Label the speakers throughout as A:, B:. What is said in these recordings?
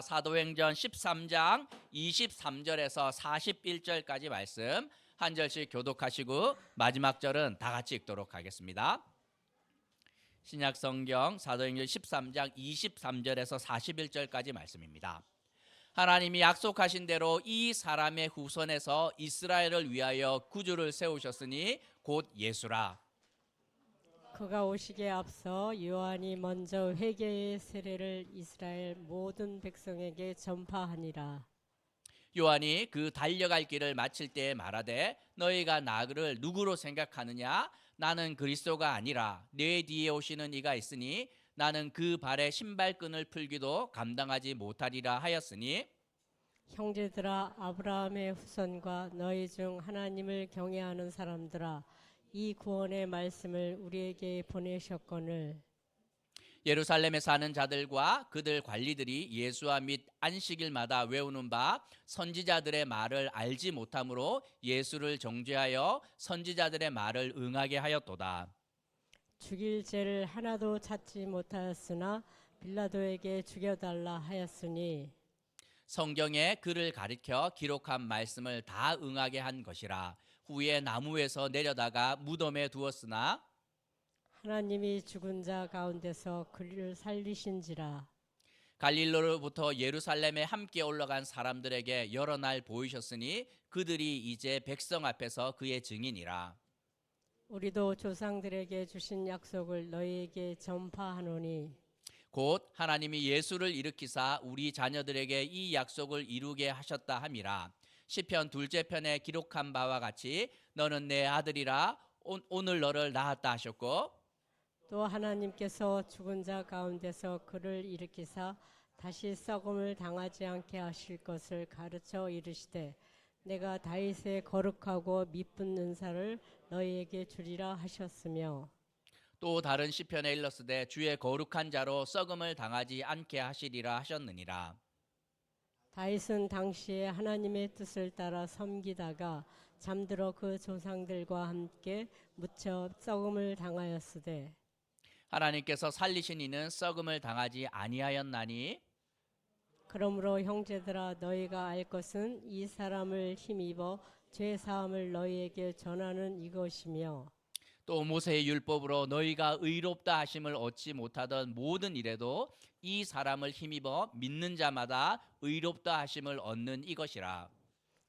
A: 사도행전 13장 23절에서 41절까지 말씀 한 절씩 교독하시고 마지막 절은 다 같이 읽도록 하겠습니다. 신약성경 사도행전 13장 23절에서 41절까지 말씀입니다. 하나님이 약속하신 대로 이 사람의 후손에서 이스라엘을 위하여 구주를 세우셨으니 곧 예수라.
B: 그가 오시기에 앞서 요한이 먼저 회개의 세례를 이스라엘 모든 백성에게 전파하니라.
A: 요한이 그 달려갈 길을 마칠 때에 말하되 너희가 나를 누구로 생각하느냐? 나는 그리스도가 아니라 내 뒤에 오시는 이가 있으니 나는 그 발에 신발끈을 풀기도 감당하지 못하리라 하였으니
B: 형제들아, 아브라함의 후손과 너희 중 하나님을 경외하는 사람들아, 이 구원의 말씀을 우리에게 보내셨거늘
A: 예루살렘에 사는 자들과 그들 관리들이 예수와 및 안식일마다 외우는 바 선지자들의 말을 알지 못함으로 예수를 정죄하여 선지자들의 말을 응하게 하였도다.
B: 죽일 죄를 하나도 찾지 못하였으나 빌라도에게 죽여달라 하였으니
A: 성경에 그를 가리켜 기록한 말씀을 다 응하게 한 것이라. 후에 나무에서 내려다가 무덤에 두었으나
B: 하나님이 죽은 자 가운데서 그를 살리신지라.
A: 갈릴리로부터 예루살렘에 함께 올라간 사람들에게 여러 날 보이셨으니 그들이 이제 백성 앞에서 그의 증인이라.
B: 우리도 조상들에게 주신 약속을 너희에게 전파하노니
A: 곧 하나님이 예수를 일으키사 우리 자녀들에게 이 약속을 이루게 하셨다 함이라. 시편 둘째 편에 기록한 바와 같이 너는 내 아들이라 오늘 너를 낳았다 하셨고
B: 또 하나님께서 죽은 자 가운데서 그를 일으키사 다시 썩음을 당하지 않게 하실 것을 가르쳐 이르시되 내가 다윗의 거룩하고 미쁜 은사를 너희에게 주리라 하셨으며
A: 또 다른 시편에 일렀으되 주의 거룩한 자로 썩음을 당하지 않게 하시리라 하셨느니라.
B: 다윗은 당시에 하나님의 뜻을 따라 섬기다가 잠들어 그 조상들과 함께 묻혀 썩음을 당하였으되
A: 하나님께서 살리신 이는 썩음을 당하지 아니하였나니
B: 그러므로 형제들아, 너희가 알 것은 이 사람을 힘입어 죄 사함을 너희에게 전하는 이것이며
A: 또 모세의 율법으로 너희가 의롭다 하심을 얻지 못하던 모든 일에도 이 사람을 힘입어 믿는 자마다 의롭다 하심을 얻는 이것이라.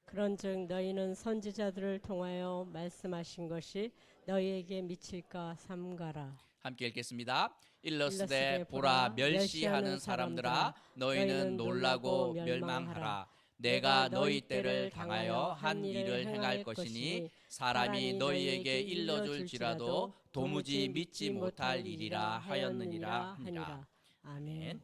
B: 그런즉 너희는 선지자들을 통하여 말씀하신 것이 너희에게 미칠까 삼가라.
A: 함께 읽겠습니다. 일러스되
B: 일러스되
A: 보라 멸시하는 사람들아 너희는 놀라고 멸망하라. 내가 너희 때를 당하여 한 일을 행할 것이니 사람이 너희에게 일러줄지라도 도무지 믿지 못할 일이라 하였느니라 하니라.
B: 아멘.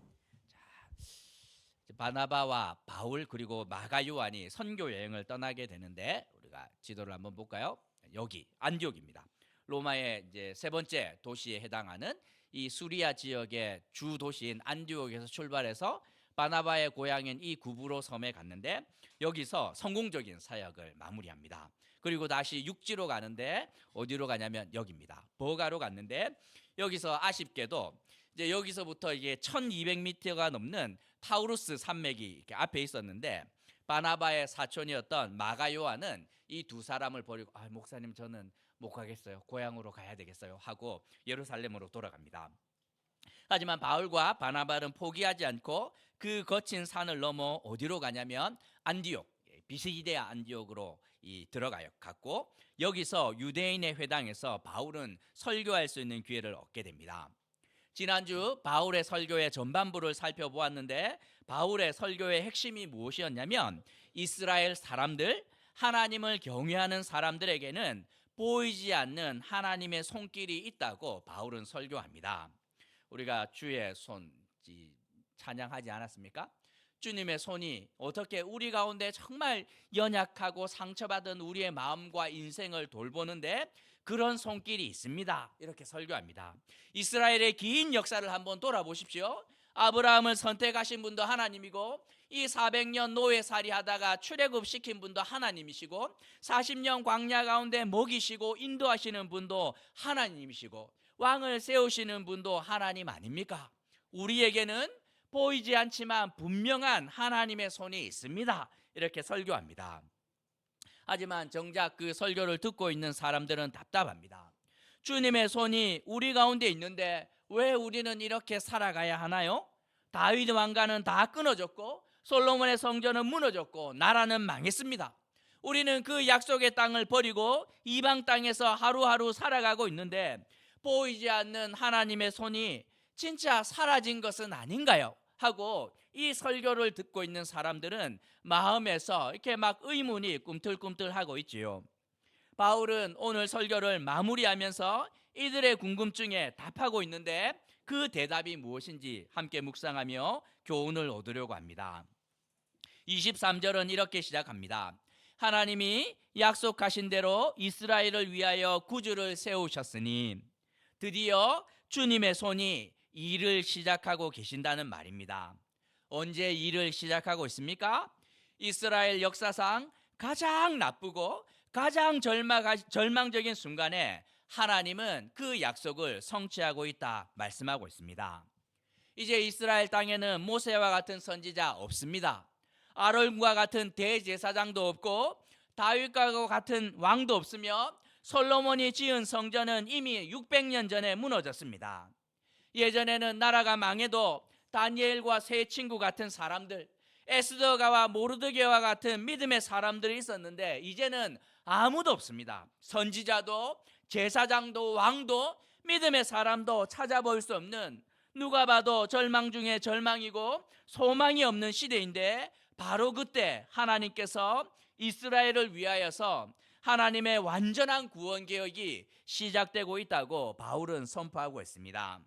A: 바나바와 바울 그리고 마가 요한이 선교 여행을 떠나게 되는데 우리가 지도를 한번 볼까요? 여기 안디옥입니다. 로마의 이제 세 번째 도시에 해당하는 이 수리아 지역의 주 도시인 안디옥에서 출발해서 바나바의 고향인 이 구브로 섬에 갔는데 여기서 성공적인 사역을 마무리합니다. 그리고 다시 육지로 가는데 어디로 가냐면 여기입니다. 버가로 갔는데 여기서 아쉽게도 이제 여기서부터 이게 1200m가 넘는 타우루스 산맥이 이렇게 앞에 있었는데 바나바의 사촌이었던 마가 요한은 이 두 사람을 버리고 목사님 저는 못 가겠어요. 고향으로 가야 되겠어요 하고 예루살렘으로 돌아갑니다. 하지만 바울과 바나바는 포기하지 않고 그 거친 산을 넘어 어디로 가냐면 안디옥, 비시디아 안디옥으로 들어가요. 갔고 여기서 유대인의 회당에서 바울은 설교할 수 있는 기회를 얻게 됩니다. 지난주 바울의 설교의 전반부를 살펴보았는데 바울의 설교의 핵심이 무엇이었냐면 이스라엘 사람들, 하나님을 경외하는 사람들에게는 보이지 않는 하나님의 손길이 있다고 바울은 설교합니다. 우리가 주의 손 찬양하지 않았습니까? 주님의 손이 어떻게 우리 가운데 정말 연약하고 상처받은 우리의 마음과 인생을 돌보는데 그런 손길이 있습니다. 이렇게 설교합니다. 이스라엘의 긴 역사를 한번 돌아보십시오. 아브라함을 선택하신 분도 하나님이고 이 400년 노예살이 하다가 출애굽시킨 분도 하나님이시고 40년 광야 가운데 먹이시고 인도하시는 분도 하나님이시고 왕을 세우시는 분도 하나님 아닙니까? 우리에게는 보이지 않지만 분명한 하나님의 손이 있습니다. 이렇게 설교합니다. 하지만 정작 그 설교를 듣고 있는 사람들은 답답합니다. 주님의 손이 우리 가운데 있는데 왜 우리는 이렇게 살아가야 하나요? 다윗 왕가는 다 끊어졌고 솔로몬의 성전은 무너졌고 나라는 망했습니다. 우리는 그 약속의 땅을 버리고 이방 땅에서 하루하루 살아가고 있는데 보이지 않는 하나님의 손이 진짜 사라진 것은 아닌가요? 하고 이 설교를 듣고 있는 사람들은 마음에서 이렇게 막 의문이 꿈틀꿈틀하고 있지요. 바울은 오늘 설교를 마무리하면서 이들의 궁금증에 답하고 있는데 그 대답이 무엇인지 함께 묵상하며 교훈을 얻으려고 합니다. 23절은 이렇게 시작합니다. 하나님이 약속하신 대로 이스라엘을 위하여 구주를 세우셨으니 드디어 주님의 손이 일을 시작하고 계신다는 말입니다. 언제 일을 시작하고 있습니까? 이스라엘 역사상 가장 나쁘고 가장 절망적인 순간에 하나님은 그 약속을 성취하고 있다 말씀하고 있습니다. 이제 이스라엘 땅에는 모세와 같은 선지자 없습니다. 아론과 같은 대제사장도 없고 다윗과 같은 왕도 없으며 솔로몬이 지은 성전은 이미 600년 전에 무너졌습니다. 예전에는 나라가 망해도 다니엘과 세 친구 같은 사람들, 에스더가와 모르드게와 같은 믿음의 사람들이 있었는데 이제는 아무도 없습니다. 선지자도 제사장도 왕도 믿음의 사람도 찾아볼 수 없는, 누가 봐도 절망 중에 절망이고 소망이 없는 시대인데 바로 그때 하나님께서 이스라엘을 위하여서 하나님의 완전한 구원 개혁이 시작되고 있다고 바울은 선포하고 있습니다.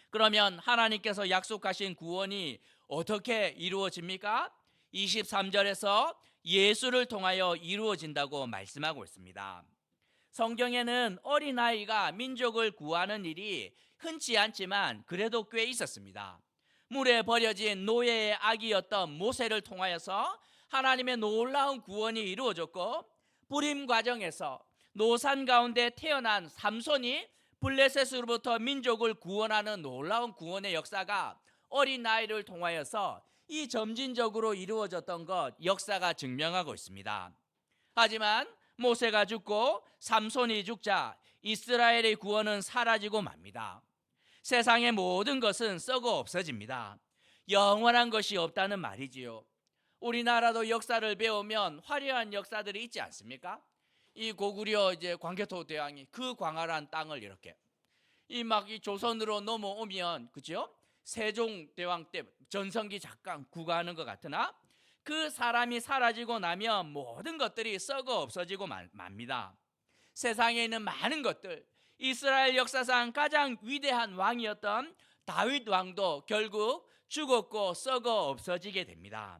A: 그러면 하나님께서 약속하신 구원이 어떻게 이루어집니까? 23절에서 예수를 통하여 이루어진다고 말씀하고 있습니다. 성경에는 어린아이가 민족을 구하는 일이 흔치 않지만 그래도 꽤 있었습니다. 물에 버려진 노예의 아기였던 모세를 통하여서 하나님의 놀라운 구원이 이루어졌고, 부림 과정에서 노산 가운데 태어난 삼손이 블레셋으로부터 민족을 구원하는 놀라운 구원의 역사가 어린아이를 통하여서 이 점진적으로 이루어졌던 것 역사가 증명하고 있습니다. 하지만 모세가 죽고 삼손이 죽자 이스라엘의 구원은 사라지고 맙니다. 세상의 모든 것은 썩어 없어집니다. 영원한 것이 없다는 말이지요. 우리나라도 역사를 배우면 화려한 역사들이 있지 않습니까? 이 고구려 이제 광개토 대왕이 그 광활한 땅을 이렇게 이 조선으로 넘어오면, 그죠? 세종 대왕 때 전성기 잠깐 구가하는 것 같으나 그 사람이 사라지고 나면 모든 것들이 썩어 없어지고 맙니다. 세상에 있는 많은 것들, 이스라엘 역사상 가장 위대한 왕이었던 다윗 왕도 결국 죽었고 썩어 없어지게 됩니다.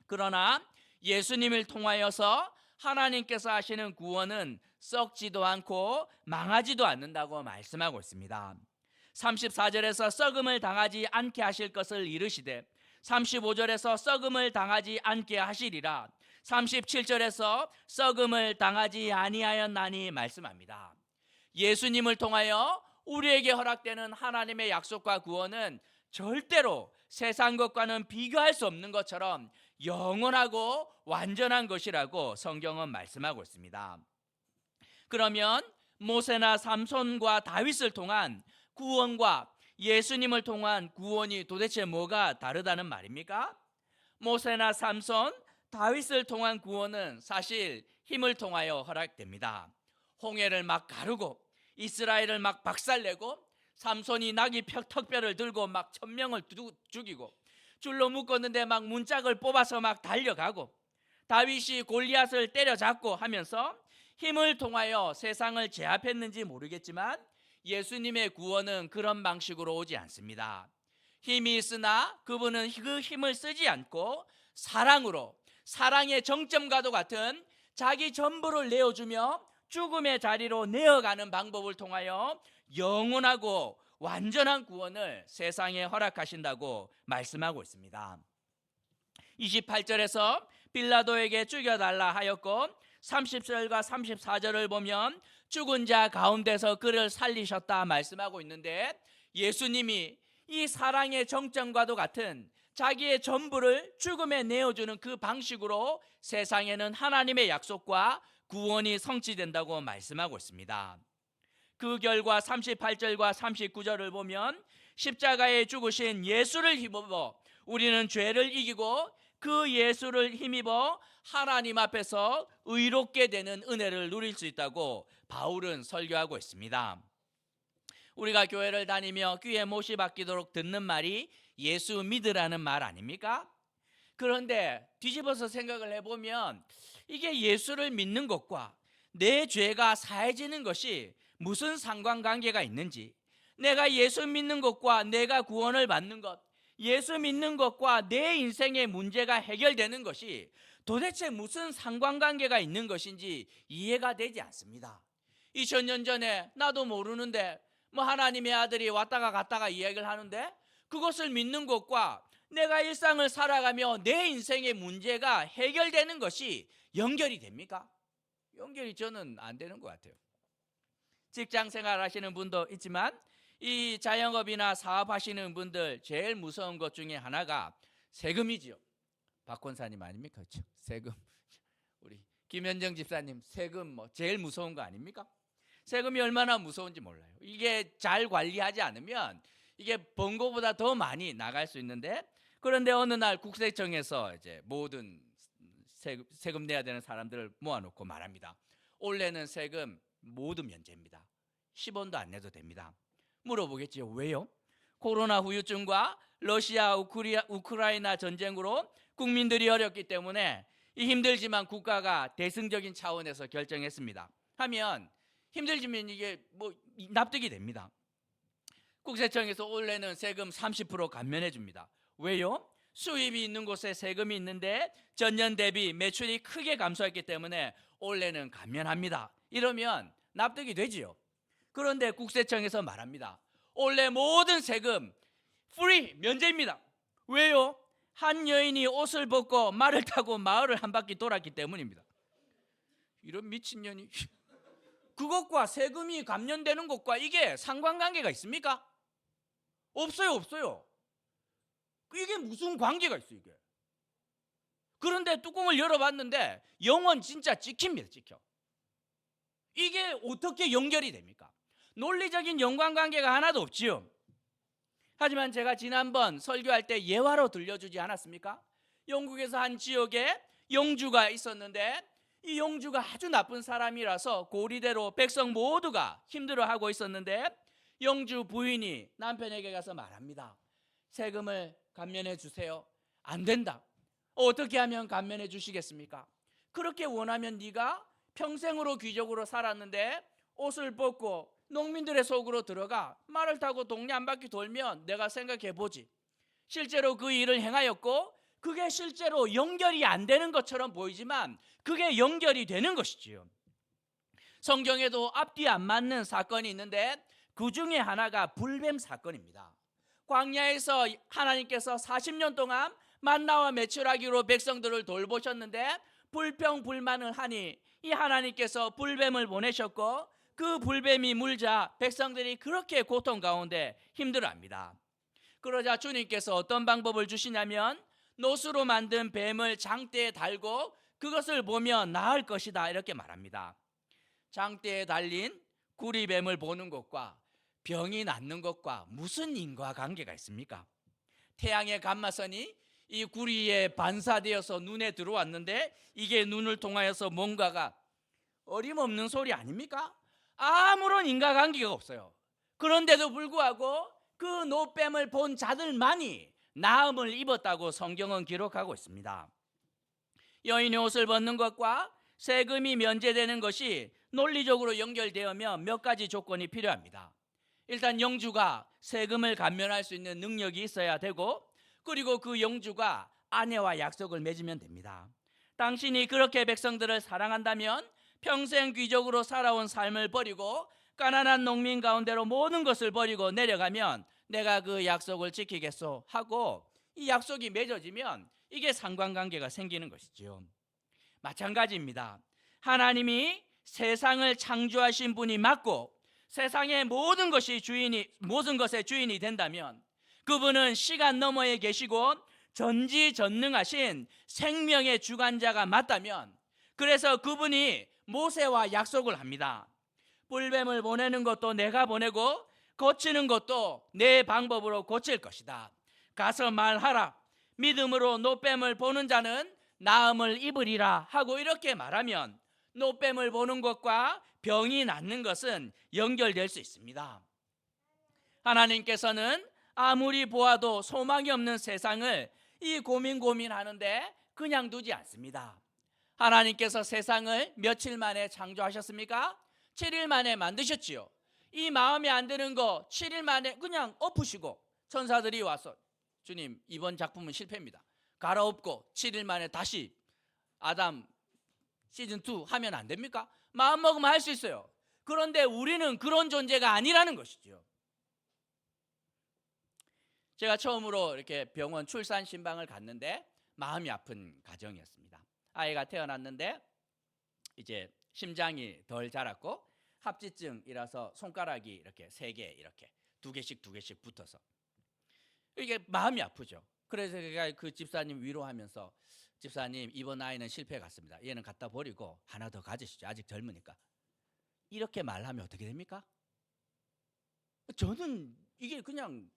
A: 그러나 예수님을 통하여서 하나님께서 하시는 구원은 썩지도 않고 망하지도 않는다고 말씀하고 있습니다. 34절에서 썩음을 당하지 않게 하실 것을 이르시되 35절에서 썩음을 당하지 않게 하시리라 37절에서 썩음을 당하지 아니하였나니 말씀합니다. 예수님을 통하여 우리에게 허락되는 하나님의 약속과 구원은 절대로 세상 것과는 비교할 수 없는 것처럼 영원하고 완전한 것이라고 성경은 말씀하고 있습니다. 그러면 모세나 삼손과 다윗을 통한 구원과 예수님을 통한 구원이 도대체 뭐가 다르다는 말입니까? 모세나 삼손, 다윗을 통한 구원은 사실 힘을 통하여 허락됩니다. 홍해를 막 가르고 이스라엘을 막 박살내고, 삼손이 나귀 턱뼈를 들고 막 1000명을 죽이고, 줄로 묶었는데 막 문짝을 뽑아서 막 달려가고, 다윗이 골리앗을 때려잡고 하면서 힘을 통하여 세상을 제압했는지 모르겠지만 예수님의 구원은 그런 방식으로 오지 않습니다. 힘이 있으나 그분은 그 힘을 쓰지 않고 사랑으로, 사랑의 정점과도 같은 자기 전부를 내어주며 죽음의 자리로 내어가는 방법을 통하여 영원하고 완전한 구원을 세상에 허락하신다고 말씀하고 있습니다. 28절에서 빌라도에게 죽여달라 하였고 30절과 34절을 보면 죽은 자 가운데서 그를 살리셨다 말씀하고 있는데, 예수님이 이 사랑의 정점과도 같은 자기의 전부를 죽음에 내어주는 그 방식으로 세상에는 하나님의 약속과 구원이 성취된다고 말씀하고 있습니다. 그 결과 38절과 39절을 보면 십자가에 죽으신 예수를 힘입어 우리는 죄를 이기고 그 예수를 힘입어 하나님 앞에서 의롭게 되는 은혜를 누릴 수 있다고 바울은 설교하고 있습니다. 우리가 교회를 다니며 귀에 못이 박히도록 듣는 말이 예수 믿으라는 말 아닙니까? 그런데 뒤집어서 생각을 해보면 이게 예수를 믿는 것과 내 죄가 사해지는 것이 무슨 상관관계가 있는지, 내가 예수 믿는 것과 내가 구원을 받는 것, 예수 믿는 것과 내 인생의 문제가 해결되는 것이 도대체 무슨 상관관계가 있는 것인지 이해가 되지 않습니다. 2000년 전에 나도 모르는데 뭐 하나님의 아들이 왔다가 갔다가 이야기를 하는데 그것을 믿는 것과 내가 일상을 살아가며 내 인생의 문제가 해결되는 것이 연결이 됩니까? 연결이 저는 안 되는 것 같아요. 직장 생활 하시는 분도 있지만 이 자영업이나 사업하시는 분들 제일 무서운 것 중에 하나가 세금이지요. 박 권사님 아닙니까? 그렇죠? 세금. 우리 김현정 집사님 세금 뭐 제일 무서운 거 아닙니까? 세금이 얼마나 무서운지 몰라요. 이게 잘 관리하지 않으면 이게 번 거보다 더 많이 나갈 수 있는데, 그런데 어느 날 국세청에서 이제 모든 세금 내야 되는 사람들을 모아놓고 말합니다. 올해는 세금 모두 면제입니다. 10원도 안 내도 됩니다. 물어보겠지요. 왜요? 코로나 후유증과 러시아 우크라이나 전쟁으로 국민들이 어렵기 때문에 힘들지만 국가가 대승적인 차원에서 결정했습니다 하면 힘들지만 이게 뭐 납득이 됩니다. 국세청에서 올해는 세금 30% 감면해 줍니다. 왜요? 수입이 있는 곳에 세금이 있는데 전년 대비 매출이 크게 감소했기 때문에 올해는 감면합니다. 이러면 납득이 되지요. 그런데 국세청에서 말합니다. 올해 모든 세금 프리 면제입니다. 왜요? 한 여인이 옷을 벗고 말을 타고 마을을 한 바퀴 돌았기 때문입니다. 이런 미친년이 그것과 세금이 감면되는 것과 이게 상관관계가 있습니까? 없어요, 없어요. 이게 무슨 관계가 있어 이게? 그런데 뚜껑을 열어봤는데 영원 진짜 찍힙니다, 찍혀. 이게 어떻게 연결이 됩니까? 논리적인 연관관계가 하나도 없지요. 하지만 제가 지난번 설교할 때 예화로 들려주지 않았습니까? 영국에서 한 지역에 영주가 있었는데 이 영주가 아주 나쁜 사람이라서 고리대로 백성 모두가 힘들어하고 있었는데 영주 부인이 남편에게 가서 말합니다. 세금을 감면해 주세요. 안 된다. 어떻게 하면 감면해 주시겠습니까? 그렇게 원하면 네가 평생으로 귀족으로 살았는데 옷을 벗고 농민들의 속으로 들어가 말을 타고 동네 한 바퀴 돌면 내가 생각해 보지. 실제로 그 일을 행하였고 그게 실제로 연결이 안 되는 것처럼 보이지만 그게 연결이 되는 것이지요. 성경에도 앞뒤 안 맞는 사건이 있는데 그 중에 하나가 불뱀 사건입니다. 광야에서 하나님께서 40년 동안 만나와 메추라기로 백성들을 돌보셨는데 불평불만을 하니 이 하나님께서 불뱀을 보내셨고 그 불뱀이 물자 백성들이 그렇게 고통 가운데 힘들어합니다. 그러자 주님께서 어떤 방법을 주시냐면 노수로 만든 뱀을 장대에 달고 그것을 보면 나을 것이다 이렇게 말합니다. 장대에 달린 구리뱀을 보는 것과 병이 낫는 것과 무슨 인과관계가 있습니까? 태양의 감마선이 이 구리에 반사되어서 눈에 들어왔는데 이게 눈을 통하여서 뭔가가 어림없는 소리 아닙니까? 아무런 인과관계가 없어요. 그런데도 불구하고 그 노뱀을 본 자들만이 나음을 입었다고 성경은 기록하고 있습니다. 여인의 옷을 벗는 것과 세금이 면제되는 것이 논리적으로 연결되면 몇 가지 조건이 필요합니다. 일단 영주가 세금을 감면할 수 있는 능력이 있어야 되고 그리고 그 영주가 아내와 약속을 맺으면 됩니다. 당신이 그렇게 백성들을 사랑한다면 평생 귀족으로 살아온 삶을 버리고 가난한 농민 가운데로 모든 것을 버리고 내려가면 내가 그 약속을 지키겠소 하고 이 약속이 맺어지면 이게 상관관계가 생기는 것이죠. 마찬가지입니다. 하나님이 세상을 창조하신 분이 맞고 세상의 모든 것의 주인이 된다면 그분은 시간 너머에 계시고 전지전능하신 생명의 주관자가 맞다면, 그래서 그분이 모세와 약속을 합니다. 뿔뱀을 보내는 것도 내가 보내고 고치는 것도 내 방법으로 고칠 것이다. 가서 말하라. 믿음으로 노뱀을 보는 자는 나음을 입으리라 하고 이렇게 말하면 노뱀을 보는 것과 병이 낫는 것은 연결될 수 있습니다. 하나님께서는 아무리 보아도 소망이 없는 세상을 이 고민하는데 그냥 두지 않습니다. 하나님께서 세상을 며칠 만에 창조하셨습니까? 7일 만에 만드셨지요. 이 마음에 안 드는 거 7일 만에 그냥 엎으시고 천사들이 와서 주님 이번 작품은 실패입니다. 갈아엎고 7일 만에 다시 아담 시즌2 하면 안 됩니까? 마음먹으면 할 수 있어요. 그런데 우리는 그런 존재가 아니라는 것이죠. 제가 처음으로 이렇게 병원 출산 신방을 갔는데 마음이 아픈 가정이었습니다. 아이가 태어났는데 이제 심장이 덜 자랐고 합지증이라서 손가락이 이렇게 3개 이렇게 2개씩 붙어서 이게 마음이 아프죠. 그래서 제가 그 집사님 위로하면서 집사님 이번 아이는 실패 같습니다. 얘는 갖다 버리고 하나 더 가지시죠. 아직 젊으니까. 이렇게 말하면 어떻게 됩니까? 저는 이게 그냥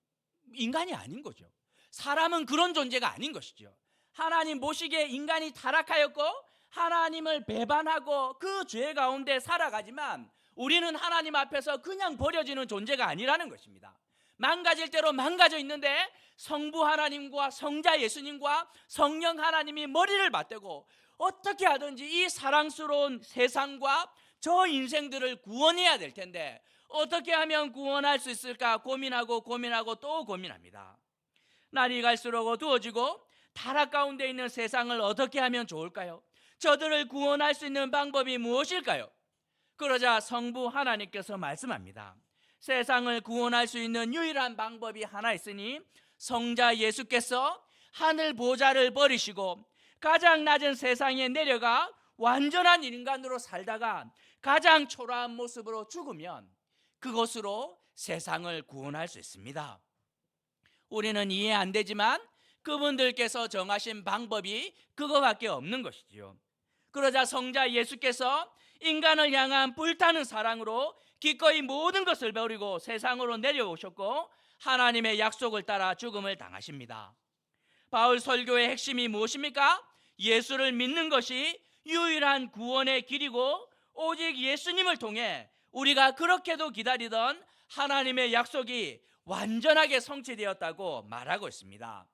A: 인간이 아닌 거죠. 사람은 그런 존재가 아닌 것이죠. 하나님 보시기에 인간이 타락하였고 하나님을 배반하고 그 죄 가운데 살아가지만 우리는 하나님 앞에서 그냥 버려지는 존재가 아니라는 것입니다. 망가질 대로 망가져 있는데 성부 하나님과 성자 예수님과 성령 하나님이 머리를 맞대고 어떻게 하든지 이 사랑스러운 세상과 저 인생들을 구원해야 될 텐데 어떻게 하면 구원할 수 있을까 고민하고 또 고민합니다. 날이 갈수록 어두워지고 타락 가운데 있는 세상을 어떻게 하면 좋을까요? 저들을 구원할 수 있는 방법이 무엇일까요? 그러자 성부 하나님께서 말씀합니다. 세상을 구원할 수 있는 유일한 방법이 하나 있으니 성자 예수께서 하늘 보좌를 버리시고 가장 낮은 세상에 내려가 완전한 인간으로 살다가 가장 초라한 모습으로 죽으면 그것으로 세상을 구원할 수 있습니다. 우리는 이해 안 되지만 그분들께서 정하신 방법이 그거밖에 없는 것이지요. 그러자 성자 예수께서 인간을 향한 불타는 사랑으로 기꺼이 모든 것을 버리고 세상으로 내려오셨고 하나님의 약속을 따라 죽음을 당하십니다. 바울 설교의 핵심이 무엇입니까? 예수를 믿는 것이 유일한 구원의 길이고 오직 예수님을 통해 우리가 그렇게도 기다리던 하나님의 약속이 완전하게 성취되었다고 말하고 있습니다.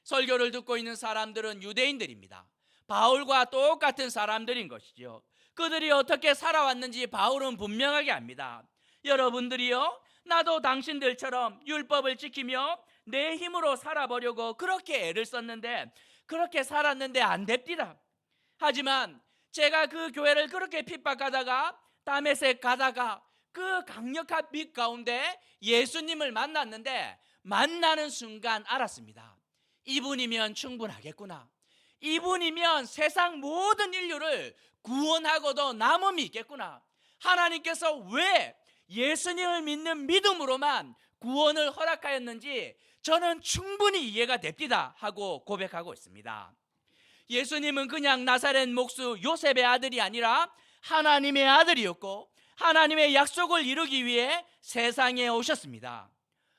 A: 설교를 듣고 있는 사람들은 유대인들입니다. 바울과 똑같은 사람들인 것이죠. 그들이 어떻게 살아왔는지 바울은 분명하게 압니다. 여러분들이요, 나도 당신들처럼 율법을 지키며 내 힘으로 살아보려고 그렇게 애를 썼는데 그렇게 살았는데 안 됩니다. 하지만 제가 그 교회를 그렇게 핍박하다가 다메섹 가다가 그 강력한 빛 가운데 예수님을 만났는데 만나는 순간 알았습니다. 이분이면 충분하겠구나. 이분이면 세상 모든 인류를 구원하고도 남음이 있겠구나. 하나님께서 왜 예수님을 믿는 믿음으로만 구원을 허락하였는지 저는 충분히 이해가 됩니다 하고 고백하고 있습니다. 예수님은 그냥 나사렛 목수 요셉의 아들이 아니라 하나님의 아들이었고 하나님의 약속을 이루기 위해 세상에 오셨습니다.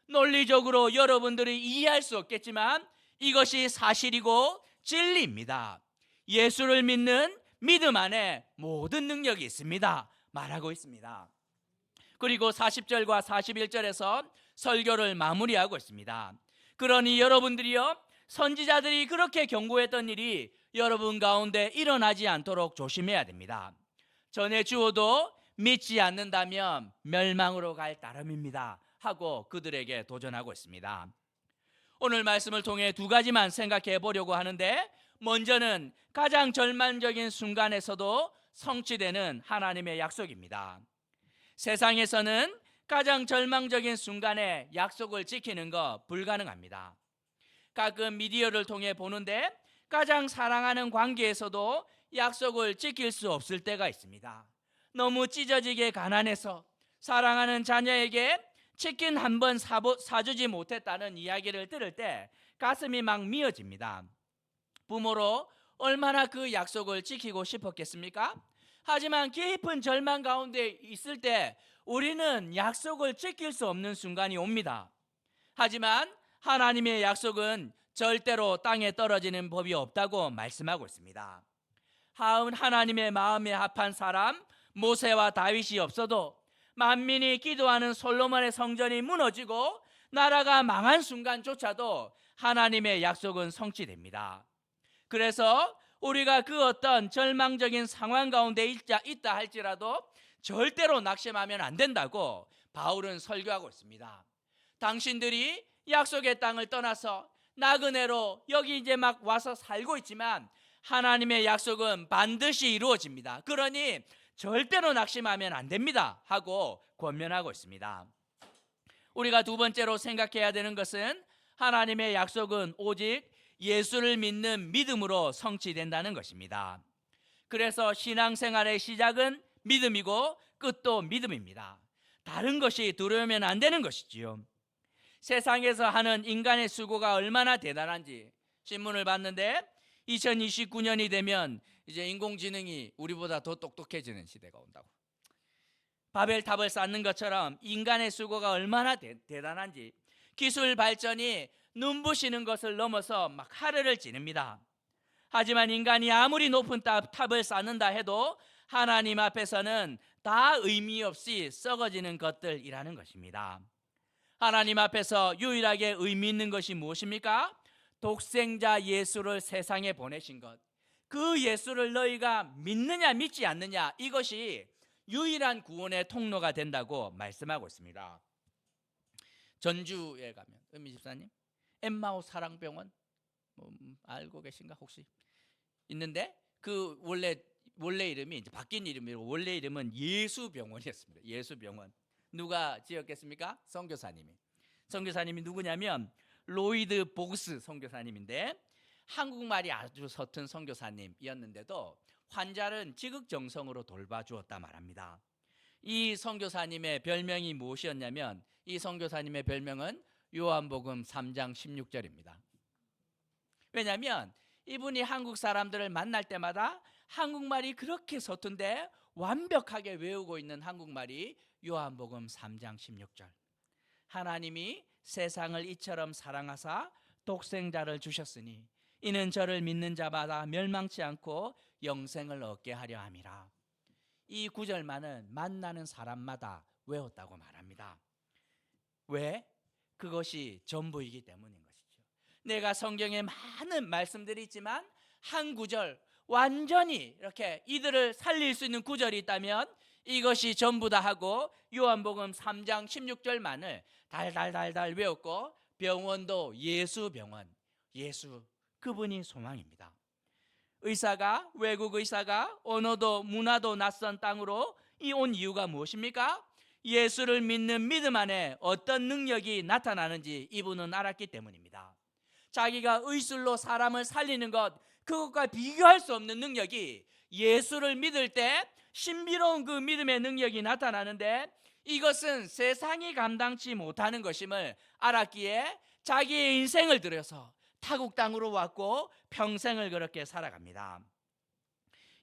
A: 논리적으로 여러분들이 이해할 수 없겠지만 이것이 사실이고 진리입니다. 예수를 믿는 믿음 안에 모든 능력이 있습니다 말하고 있습니다. 그리고 40절과 41절에서 설교를 마무리하고 있습니다. 그러니 여러분들이요, 선지자들이 그렇게 경고했던 일이 여러분 가운데 일어나지 않도록 조심해야 됩니다. 전해 주어도 믿지 않는다면 멸망으로 갈 따름입니다 하고 그들에게 도전하고 있습니다. 오늘 말씀을 통해 2가지만 생각해 보려고 하는데, 먼저는 가장 절망적인 순간에서도 성취되는 하나님의 약속입니다. 세상에서는 가장 절망적인 순간에 약속을 지키는 거 불가능합니다. 가끔 미디어를 통해 보는데 가장 사랑하는 관계에서도 약속을 지킬 수 없을 때가 있습니다. 너무 찢어지게 가난해서 사랑하는 자녀에게 치킨 한 번 사주지 못했다는 이야기를 들을 때 가슴이 막 미어집니다. 부모로 얼마나 그 약속을 지키고 싶었겠습니까? 하지만 깊은 절망 가운데 있을 때 우리는 약속을 지킬 수 없는 순간이 옵니다. 하지만 하나님의 약속은 절대로 땅에 떨어지는 법이 없다고 말씀하고 있습니다. 하나님의 마음에 합한 사람 모세와 다윗이 없어도 만민이 기도하는 솔로몬의 성전이 무너지고 나라가 망한 순간조차도 하나님의 약속은 성취됩니다. 그래서 우리가 그 어떤 절망적인 상황 가운데 있다 할지라도 절대로 낙심하면 안 된다고 바울은 설교하고 있습니다. 당신들이 약속의 땅을 떠나서 나그네로 여기 이제 막 와서 살고 있지만 하나님의 약속은 반드시 이루어집니다. 그러니 절대로 낙심하면 안 됩니다 하고 권면하고 있습니다. 우리가 두 번째로 생각해야 되는 것은 하나님의 약속은 오직 예수를 믿는 믿음으로 성취된다는 것입니다. 그래서 신앙생활의 시작은 믿음이고 끝도 믿음입니다. 다른 것이 들어오면 안 되는 것이지요. 세상에서 하는 인간의 수고가 얼마나 대단한지 신문을 봤는데 2029년이 되면 이제 인공지능이 우리보다 더 똑똑해지는 시대가 온다고. 바벨탑을 쌓는 것처럼 인간의 수고가 얼마나 대단한지 기술 발전이 눈부시는 것을 넘어서 막 하늘을 찌릅니다. 하지만 인간이 아무리 높은 탑을 쌓는다 해도 하나님 앞에서는 다 의미 없이 썩어지는 것들이라는 것입니다. 하나님 앞에서 유일하게 의미 있는 것이 무엇입니까? 독생자 예수를 세상에 보내신 것. 그 예수를 너희가 믿느냐 믿지 않느냐, 이것이 유일한 구원의 통로가 된다고 말씀하고 있습니다. 전주에 가면 은미 집사님 엠마오 사랑병원 알고 계신가 혹시? 있는데 그 원래 이름이 이제 바뀐 이름이고 원래 이름은 예수병원이었습니다. 예수병원. 누가 지었겠습니까? 선교사님이 누구냐면 로이드 보그스 선교사님인데 한국말이 아주 서툰 선교사님이었는데도 환자를 지극정성으로 돌봐주었다 말합니다. 이 선교사님의 별명이 무엇이었냐면 이 선교사님의 별명은 요한복음 3장 16절입니다. 왜냐하면 이분이 한국 사람들을 만날 때마다 한국말이 그렇게 서툰데 완벽하게 외우고 있는 한국말이 요한복음 3장 16절. 하나님이 세상을 이처럼 사랑하사 독생자를 주셨으니 이는 저를 믿는 자마다 멸망치 않고 영생을 얻게 하려 함이라. 이 구절만은 만나는 사람마다 외웠다고 말합니다. 왜? 그것이 전부이기 때문인 것이죠. 내가 성경에 많은 말씀들이 있지만 한 구절 완전히 이렇게 이들을 살릴 수 있는 구절이 있다면 이것이 전부다 하고 요한복음 3장 16절만을 달달달달 외웠고 병원도 예수병원, 예수 그분이 소망입니다. 외국 의사가 언어도 문화도 낯선 땅으로 온 이유가 무엇입니까? 예수를 믿는 믿음 안에 어떤 능력이 나타나는지 이분은 알았기 때문입니다. 자기가 의술로 사람을 살리는 것, 그것과 비교할 수 없는 능력이 예수를 믿을 때 신비로운 그 믿음의 능력이 나타나는데 이것은 세상이 감당치 못하는 것임을 알았기에 자기의 인생을 들여서 타국 땅으로 왔고 평생을 그렇게 살아갑니다.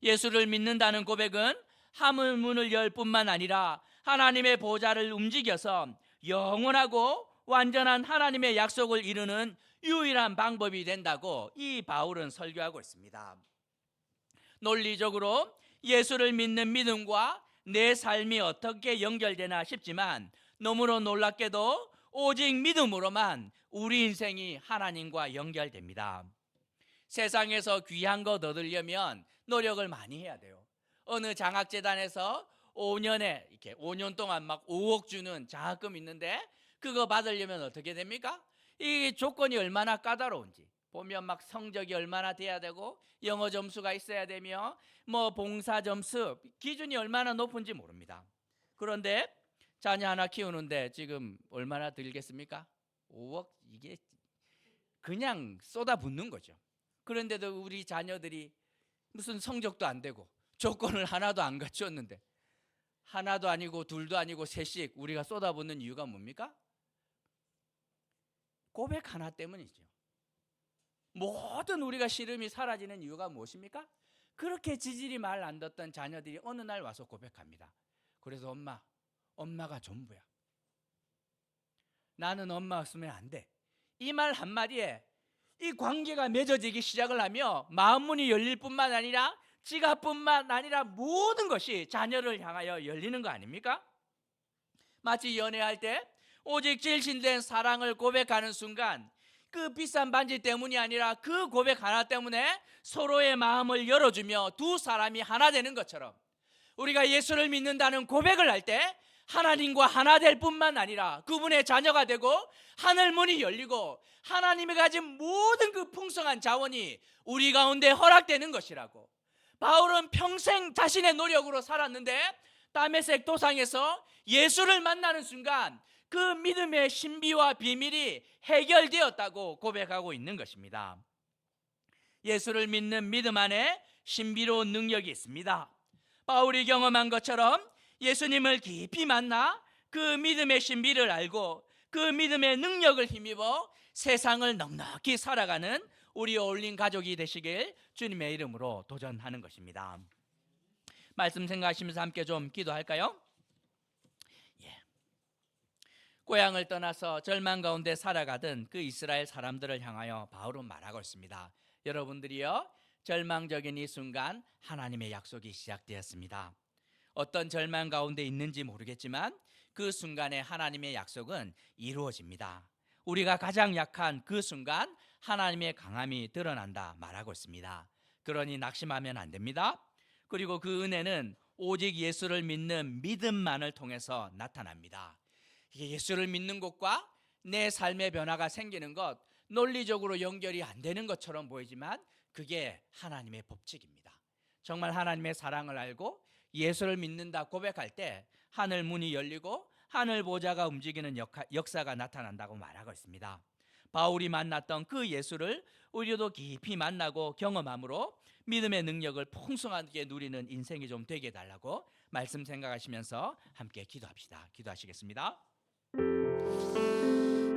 A: 예수를 믿는다는 고백은 하늘 문을 열 뿐만 아니라 하나님의 보좌를 움직여서 영원하고 완전한 하나님의 약속을 이루는 유일한 방법이 된다고 이 바울은 설교하고 있습니다. 논리적으로 예수를 믿는 믿음과 내 삶이 어떻게 연결되나 싶지만 너무나 놀랍게도 오직 믿음으로만 우리 인생이 하나님과 연결됩니다. 세상에서 귀한 것 얻으려면 노력을 많이 해야 돼요. 어느 장학재단에서 5년 동안 막 5억 주는 장학금 있는데 그거 받으려면 어떻게 됩니까? 이 조건이 얼마나 까다로운지 보면 막 성적이 얼마나 돼야 되고 영어 점수가 있어야 되며 뭐 봉사 점수 기준이 얼마나 높은지 모릅니다. 그런데 자녀 하나 키우는데 지금 얼마나 들겠습니까? 5억 이게 그냥 쏟아붓는 거죠. 그런데도 우리 자녀들이 무슨 성적도 안 되고 조건을 하나도 안 갖추었는데 하나도 아니고 둘도 아니고 셋씩 우리가 쏟아붓는 이유가 뭡니까? 고백 하나 때문이죠. 모든 우리가 시름이 사라지는 이유가 무엇입니까? 그렇게 지질이 말 안 듣던 자녀들이 어느 날 와서 고백합니다. 그래서 엄마가 전부야. 나는 엄마 없으면 안 돼. 이 말 한마디에 이 관계가 맺어지기 시작을 하며 마음문이 열릴 뿐만 아니라 지갑뿐만 아니라 모든 것이 자녀를 향하여 열리는 거 아닙니까? 마치 연애할 때 오직 진실된 사랑을 고백하는 순간 그 비싼 반지 때문이 아니라 그 고백 하나 때문에 서로의 마음을 열어주며 두 사람이 하나 되는 것처럼 우리가 예수를 믿는다는 고백을 할 때 하나님과 하나 될 뿐만 아니라 그분의 자녀가 되고 하늘 문이 열리고 하나님이 가진 모든 그 풍성한 자원이 우리 가운데 허락되는 것이라고. 바울은 평생 자신의 노력으로 살았는데 다메섹 도상에서 예수를 만나는 순간 그 믿음의 신비와 비밀이 해결되었다고 고백하고 있는 것입니다. 예수를 믿는 믿음 안에 신비로운 능력이 있습니다. 바울이 경험한 것처럼 예수님을 깊이 만나 그 믿음의 신비를 알고 그 믿음의 능력을 힘입어 세상을 넉넉히 살아가는 우리 어울린 가족이 되시길 주님의 이름으로 도전하는 것입니다. 말씀 생각하시면서 함께 좀 기도할까요? 고향을 떠나서 절망 가운데 살아가던 그 이스라엘 사람들을 향하여 바울은 말하고 있습니다. 여러분들이요, 절망적인 이 순간 하나님의 약속이 시작되었습니다. 어떤 절망 가운데 있는지 모르겠지만 그 순간에 하나님의 약속은 이루어집니다. 우리가 가장 약한 그 순간 하나님의 강함이 드러난다 말하고 있습니다. 그러니 낙심하면 안 됩니다. 그리고 그 은혜는 오직 예수를 믿는 믿음만을 통해서 나타납니다. 예수를 믿는 것과 내 삶의 변화가 생기는 것, 논리적으로 연결이 안 되는 것처럼 보이지만 그게 하나님의 법칙입니다. 정말 하나님의 사랑을 알고 예수를 믿는다 고백할 때 하늘 문이 열리고 하늘 보좌가 움직이는 역사가 나타난다고 말하고 있습니다. 바울이 만났던 그 예수를 우리도 깊이 만나고 경험함으로 믿음의 능력을 풍성하게 누리는 인생이 좀 되게 해달라고 말씀 생각하시면서 함께 기도합시다. 기도하시겠습니다.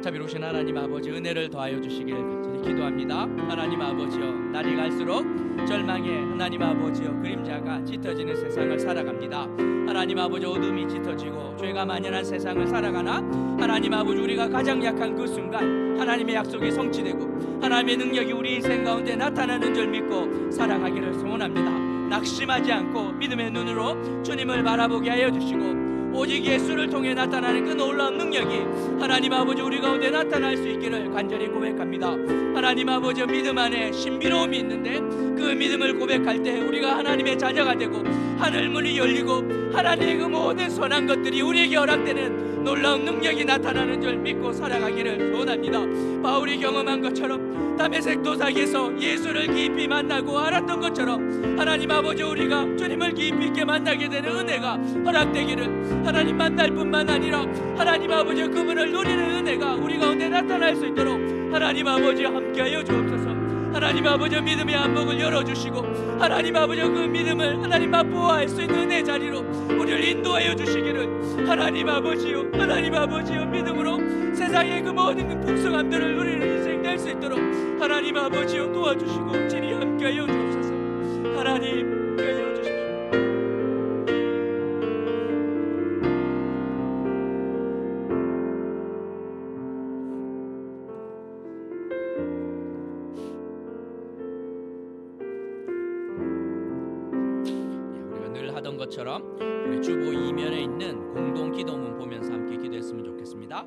A: 자비로우신 하나님 아버지, 은혜를 더하여 주시길 간절히 기도합니다. 하나님 아버지여, 날이 갈수록 절망에 하나님 아버지여 그림자가 짙어지는 세상을 살아갑니다. 하나님 아버지, 어둠이 짙어지고 죄가 만연한 세상을 살아가나 하나님 아버지, 우리가 가장 약한 그 순간 하나님의 약속이 성취되고 하나님의 능력이 우리 인생 가운데 나타나는 줄 믿고 살아가기를 소원합니다. 낙심하지 않고 믿음의 눈으로 주님을 바라보게 하여 주시고 오직 예수를 통해 나타나는 그 놀라운 능력이 하나님 아버지 우리 가운데 나타날 수 있기를 간절히 고백합니다. 하나님 아버지, 믿음 안에 신비로움이 있는데 그 믿음을 고백할 때 우리가 하나님의 자녀가 되고 하늘문이 열리고 하나님의 그 모든 선한 것들이 우리에게 허락되는 놀라운 능력이 나타나는 줄 믿고 살아가기를 원합니다. 바울이 경험한 것처럼 다메섹 도상에서 예수를 깊이 만나고 알았던 것처럼 하나님 아버지, 우리가 주님을 깊이 있게 만나게 되는 은혜가 허락되기를, 하나님 만날 뿐만 아니라 하나님 아버지 그분을 누리는 은혜가 우리 가운데 나타날 수 있도록 하나님 아버지 함께하여 주옵소서. 하나님 아버지, 믿음의 안목을 열어주시고 하나님 아버지 그 믿음을 하나님 맛보아할 수 있는 은혜 자리로 우리를 인도하여 주시기를, 하나님 아버지요, 하나님 아버지요, 믿음으로 세상의 그 모든 그 풍성함들을 누리는 인생 될 수 있도록 하나님 아버지요 도와주시고 진히 함께하여 주옵소서. 하나님 함께하여 주십시오. 하던 것처럼 우리 주보 이면에 있는 공동 기도문 보면서 함께 기도했으면 좋겠습니다.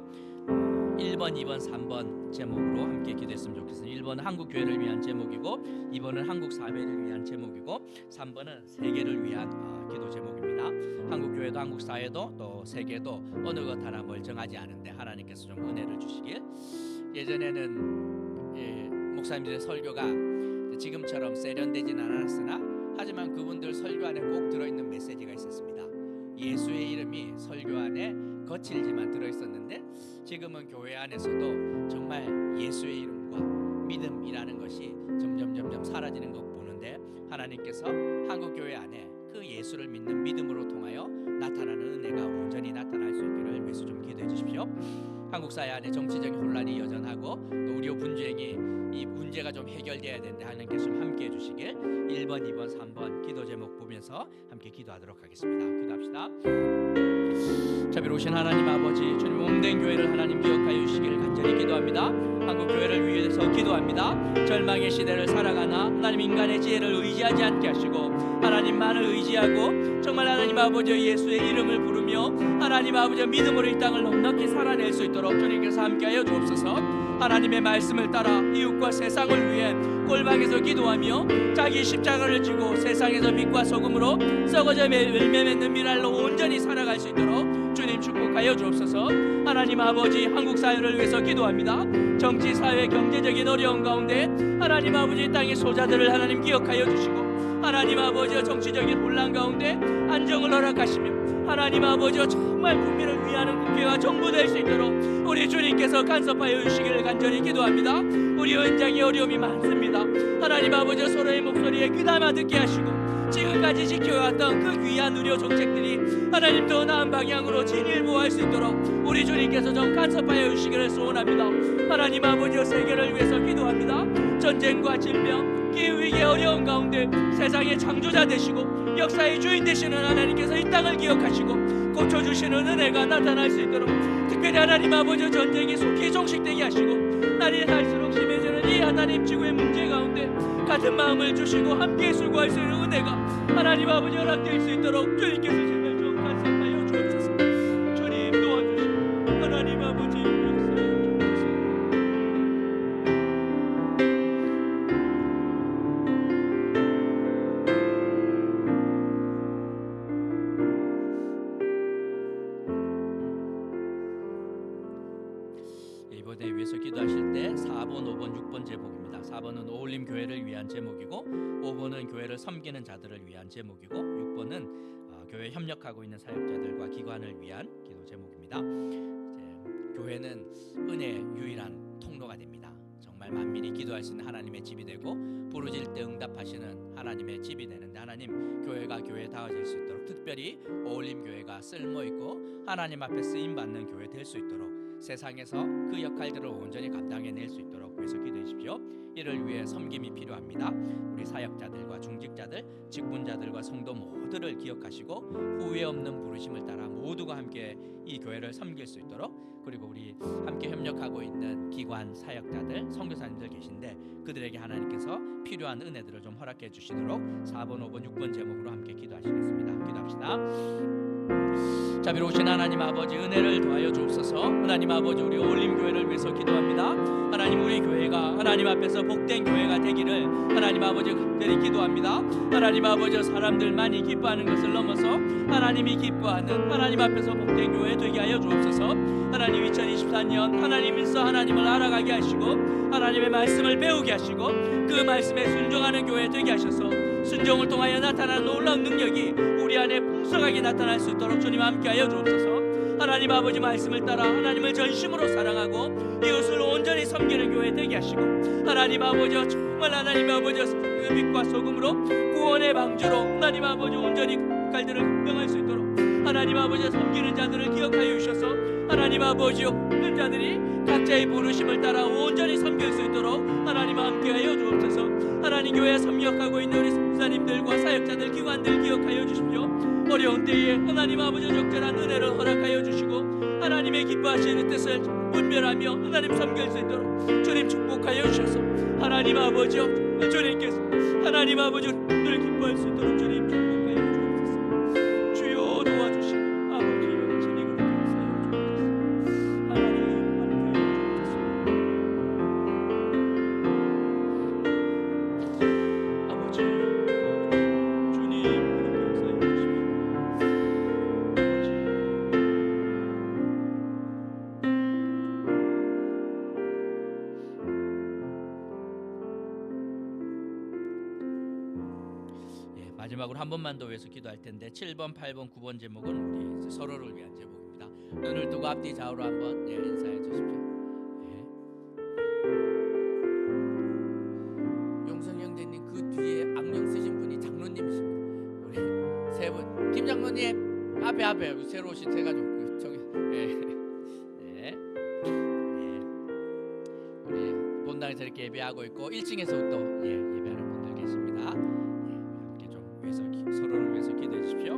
A: 1번, 2번, 3번 제목으로 함께 기도했으면 좋겠습니다. 1번은 한국 교회를 위한 제목이고 2번은 한국 사회를 위한 제목이고 3번은 세계를 위한 기도 제목입니다. 한국 교회도 한국 사회도 또 세계도 어느 것 하나 멀쩡하지 않은데 하나님께서 좀 은혜를 주시길. 예전에는 목사님들의 설교가 지금처럼 세련되진 않았으나 하지만 그분들 설교 안에 꼭 들어있는 메시지가 있었습니다. 예수의 이름이 설교 안에 거칠지만 들어있었는데 지금은 교회 안에서도 정말 예수의 이름과 믿음이라는 것이 점점 사라지는 것 보는데 하나님께서 한국교회 안에 그 예수를 믿는 믿음으로 통하여 나타나는 은혜가 온전히 나타날 수 있기를 위해서 좀 기도해 주십시오. 한국 사회 안에 정치적인 혼란이 여전하고 또 의료 분쟁이 이 문제가 좀 해결돼야 되는데 하나님께서 좀 함께 해주시길 1번, 2번, 3번 기도 제목 보면서 함께 기도하도록 하겠습니다. 기도합시다. 자비로우신 하나님 아버지, 주님 몸된 교회를 하나님 기억하여 주시기를 간절히 기도합니다. 한국 교회를 위해서 기도합니다. 절망의 시대를 살아가나 하나님 인간의 지혜를 의지하지 않게 하시고 하나님만을 의지하고 정말 하나님 아버지 예수의 이름을 부르며 하나님 아버지 믿음으로 이 땅을 넉넉히 살아낼 수 있도록 주님께서 함께하여 주옵소서. 하나님의 말씀을 따라 이웃과 세상을 위해 골방에서 기도하며 자기 십자가를 지고 세상에서 빛과 소금으로 썩어져 열매 맺는 미랄로 온전히 살아갈 수 있도록 주님 축복하여 주옵소서. 하나님 아버지 한국 사회를 위해서 기도합니다. 정치, 사회, 경제적인 어려움 가운데 하나님 아버지 땅의 소자들을 하나님 기억하여 주시고 하나님 아버지 정치적인 혼란 가운데 안정을 허락하시며 하나님 아버지 정말 국민을 위하는 국회가 정부 될 수 있도록 우리 주님께서 간섭하여 주시기를 간절히 기도합니다. 우리 현장에 어려움이 많습니다. 하나님 아버지 서로의 목소리에 귀담아 듣게 하시고 지금까지 지켜왔던 그 귀한 의료 정책들이 하나님 더 나은 방향으로 진일보할 수 있도록 우리 주님께서 좀 간섭하여 주시기를 소원합니다. 하나님 아버지 세계를 위해서 기도합니다. 전쟁과 질병, 기후위기의 어려운 가운데 세상의 창조자 되시고 역사의 주인 되시는 하나님께서 이 땅을 기억하시고 고쳐주시는 은혜가 나타날 수 있도록 특별히 하나님 아버지 전쟁이 속히 종식되게 하시고 날이 갈수록 심해지는 이 하나님 지구의 문제 가운데 같은 마음을 주시고 함께 수고할 수 있는 은혜가 하나님 아버지 허락될 수 있도록 주님께서 제발 좀 간섭하여 주옵소서. 주님 도와주시고 하나님 아버지 역사에 주옵소서. 이번에 위해서 기도하실 때 4번, 5번, 6번 제목입니다. 4번은 어울림 교회를 위한 제목이고 5번은 교회를 섬기는 자들을 위한 제목이고 6번은 교회 협력하고 있는 사역자들과 기관을 위한 기도 제목입니다. 교회는 은혜의 유일한 통로가 됩니다. 정말 만민이 기도할 수 있는 하나님의 집이 되고 부르질 때 응답하시는 하나님의 집이 되는데 하나님 교회가 교회다워질 수 있도록 특별히 어울림 교회가 쓸모있고 하나님 앞에 쓰임받는 교회 될 수 있도록 세상에서 그 역할들을 온전히 감당해낼 수 있도록 위해서 기도해 주십시오. 이를 위해 섬김이 필요합니다. 우리 사역자들과 중직자들, 직분자들과 성도 모두를 기억하시고 후회 없는 부르심을 따라 모두가 함께 이 교회를 섬길 수 있도록 그리고 우리 함께 협력하고 있는 기관 사역자들, 선교사님들 계신데 그들에게 하나님께서 필요한 은혜들을 좀 허락해 주시도록 4번, 5번, 6번 제목으로 함께 기도하시겠습니다. 기도합시다. 자비로우신 하나님 아버지 은혜를 더하여 주옵소서. 하나님 아버지 우리 어울림교회를 위해서 기도합니다. 하나님 우리 교회가 하나님 앞에서 복된 교회가 되기를 하나님 아버지 간절히 기도합니다. 하나님 아버지 사람들만이 기뻐하는 것을 넘어서 하나님이 기뻐하는 하나님 앞에서 복된 교회 되게 하여 주옵소서. 하나님 2024년 하나님께서 하나님을 알아가게 하시고 하나님의 말씀을 배우게 하시고 그 말씀에 순종하는 교회 되게 하셔서 순종을 통하여 나타나는 놀라운 능력이 우리 안에 풍성하게 나타날 수 있도록 주님 함께하여 주옵소서. 하나님 아버지 말씀을 따라 하나님을 전심으로 사랑하고 이웃을 온전히 섬기는 교회 되게 하시고 하나님 아버지 정말 하나님 아버지 빛과 소금으로 구원의 방주로 하나님 아버지 온전히 갈들을 감당할 수 있도록 하나님 아버지 섬기는 자들을 기억하여 주셔서 하나님 아버지 모든 자들이 각자의 부르심을 따라 온전히 섬길 수 있도록 하나님 함께하여 주옵소서. 하나님 교회에 협력하고 있는 우리 목사님들과 사역자들 기관들 기억하여 주십시오. 어려운 때에 하나님 아버지 적절한 은혜를 허락하여 주시고 하나님의 기뻐하시는 뜻을 분별하며 하나님 섬길 수 있도록 주님 축복하여 주셔서 하나님 아버지 주님께서 하나님 아버지 늘 기뻐할 수 있도록 주님 축복하여 주옵소서. 주여 도와주시고 아버지 영신이 그렇게 역사하여 주옵소서. 하나님 함께하여 주옵소서. 아버지 주님 그렇게 역사하여 주십시오. 마지막으로 한 번만 더 위해서 기도할 텐데 7번, 8번, 9번 제목은 우리 서로를 위한 제목입니다. 눈을 뜨고 앞뒤 좌우로 한번 인사해 주십시오. 용성 형제님 그 뒤에 악령 쓰신 분이 장로님이십니다. 우리 장로님 앞에 새로 오신 세 가족 저기 네. 우리 본당에서 이렇게 예배하고 있고 1층에서 또 예배하는 분들 계십니다. 함께 좀 위해서 서로를 위해서 기도해 주십시오.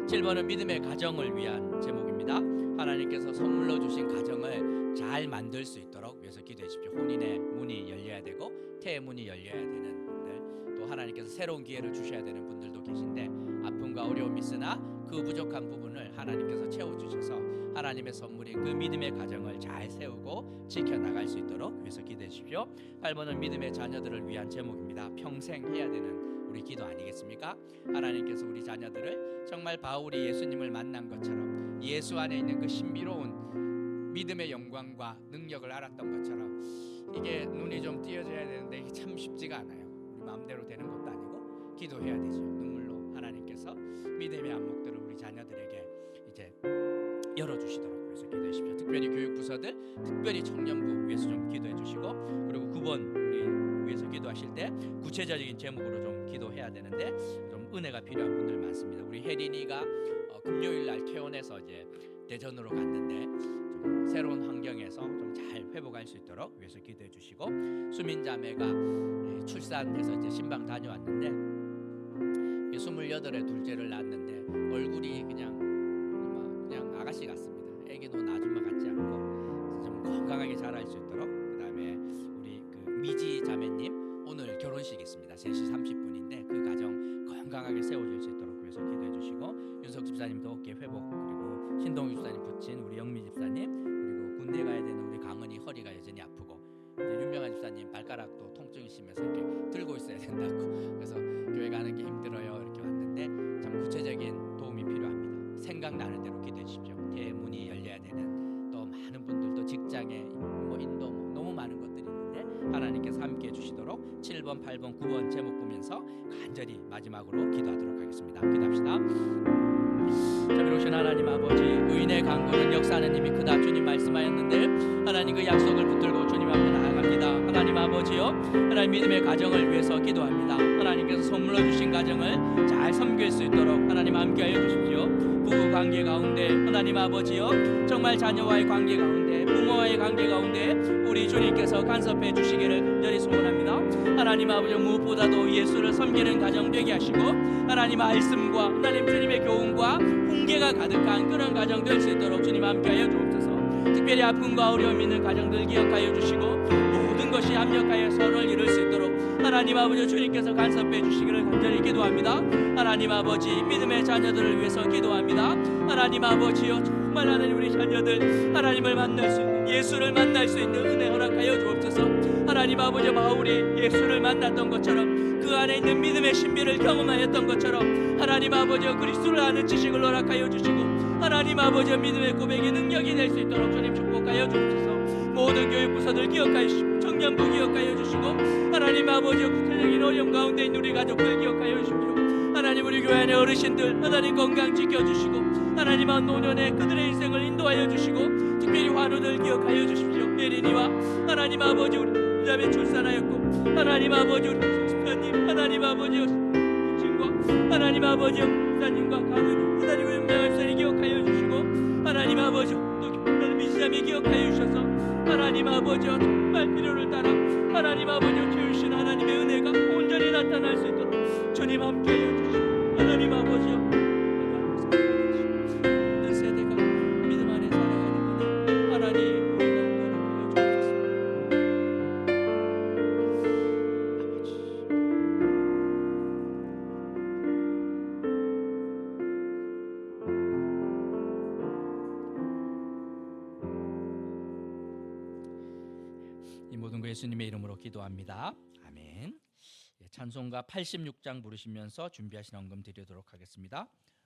A: 7번은 믿음의 가정을 위한 제목입니다. 하나님께서 선물로 주신 가정을 잘 만들 수 있도록 위해서 기도해 주십시오. 혼인의 문이 열려야 되고 태의 문이 열려야 되는 분들, 또 하나님께서 새로운 기회를 주셔야 되는 분들도 계신데 아픔과 어려움이 있으나 그 부족한 부분을 하나님께서 채워주셔서 하나님의 선물인 그 믿음의 가정을 잘 세우고 지켜나갈 수 있도록 위해서 기도해 주십시오. 8번은 믿음의 자녀들을 위한 제목입니다. 평생 해야 되는 우리 기도 아니겠습니까? 하나님께서 우리 자녀들을 정말 바울이 예수님을 만난 것처럼 예수 안에 있는 그 신비로운 믿음의 영광과 능력을 알았던 것처럼 이게 눈이 좀 띄어져야 되는데 이게 참 쉽지가 않아요. 우리 마음대로 되는 것도 아니고 기도해야 되죠. 눈물로 하나님께서 믿음의 안목들을 우리 자녀들에게 이제 열어주시도록 위해서 기도해 주십시오. 특별히 교육부서들, 특별히 청년부 위해서 좀 기도해 주시고, 그리고 9번 우리 위해서 기도하실 때 구체적인 제목으로 좀 기도해야 되는데 좀 은혜가 필요한 분들 많습니다. 우리 혜린이가 금요일 날 퇴원해서 이제 대전으로 갔는데 좀 새로운 환경에서 좀 잘 회복할 수 있도록 위해서 기도해 주시고, 수민 자매가 출산해서 이제 신방 다녀왔는데 28에 둘째를 낳았는데 얼굴이 그냥 아가씨 같습니다. 애기도 아줌마 같지 않고 좀 건강하게 자랄 수 있도록. 그다음에 우리 그 미지 자매님 오늘 결혼식 있습니다. 3시 30분인데 그 가정 건강하게 세워질 수 있도록 위해서 기도해 주시고, 윤석 집사님도 어깨 회복, 그리고 신동희 집사님 부친 우리 영미 집사님, 그리고 군대 가야 되는 우리 강은이 허리가 여전히 아프고, 이제 유명한 집사님 발가락도 통증이 심해서 이렇게 들고 있어야 된다고, 그래서 교회 가는 게 힘들어요 이렇게 왔는데 참 구체적인 도움이 필요합니다. 생각나는 대로 기도해 주십시오. 대문이 열려야 되는, 또 많은 분들도 직장에 인도 너무 많은 것들이 있는데 하나님께서 함께해 주시도록 7번, 8번, 9번 제목 보면서 간절히 마지막으로 기도하도록 하겠습니다. 기도합시다. 자비로우신 하나님 아버지, 의인의 강구는 역사하는 힘이 크다 주님 말씀하였는데 하나님 그 약속을 붙들고 주님 앞에 나아갑니다. 하나님 아버지요, 하나님 믿음의 가정을 위해서 기도합니다. 하나님께서 선물로 주신 가정을 잘 섬길 수 있도록 하나님 함께하여 주십시오. 부부 관계 가운데 하나님 아버지요, 정말 자녀와의 관계 가운데, 부모와의 관계 가운데 우리 주님께서 간섭해 주시기를 간절히 소원합니다. 하나님 아버지, 무엇보다도 예수를 섬기는 가정 되게 하시고 하나님 말씀과 하나님 주님의 교훈과 훈계가 가득한 그런 가정 될 수 있도록 주님 함께하여 주옵소서. 특별히 아픔과 어려움 있는 가정들 기억하여 주시고 모든 것이 합력하여 서로를 이룰 수 있도록 하나님 아버지 주님께서 간섭해 주시기를 간절히 기도합니다. 하나님 아버지, 믿음의 자녀들을 위해서 기도합니다. 하나님 아버지요, 정말 하나님 우리 자녀들 하나님을 만날 수 있는, 예수를 만날 수 있는 은혜 허락하여 주옵소서. 하나님 아버지, 바울이 예수를 만났던 것처럼 그 안에 있는 믿음의 신비를 경험하였던 것처럼 하나님 아버지 그리스도를 아는 지식을 허락하여 주시고 하나님 아버지 믿음의 고백의 능력이 될 수 있도록 주님 축복하여 주옵소서. 모든 교육부서들 기억하여 주시고 청년부 기억하여 주시고 하나님 아버지 구체적인 어려움 가운데 있는 우리 가족들 기억하여 주십시오. 하나님 우리 교회 안의 어르신들 하나님 건강 지켜주시고 하나님 노년에 그들의 인생을 인도하여 주시고 특별히 환우들 기억하여 주십시오. 예린이와 하나님 아버지 우리 자매 출산하였고 하나님 아버지 우리 집사님 하나님 아버지 부친과 하나님 아버지 목사님과 가문이 하나님 은명한 선이 기억하여 주시고 하나님 아버지 또 미시자매 기억하여 주셔서 하나님 아버지 정말 필요를 따라 하나님 아버지 주신 하나님의 은혜가 온전히 나타날 수 있도록 주님 함께하여 주시고 하나님 아버지여 모든 세대가 믿음 안에 살아가는 은혜 하나님 우리 가운데 허락하여 주옵소서. 이 모든 거 예수님의 이름으로 기도합니다. 아멘. 찬송가 86장 부르시면서 준비하신 헌금 드리도록 하겠습니다.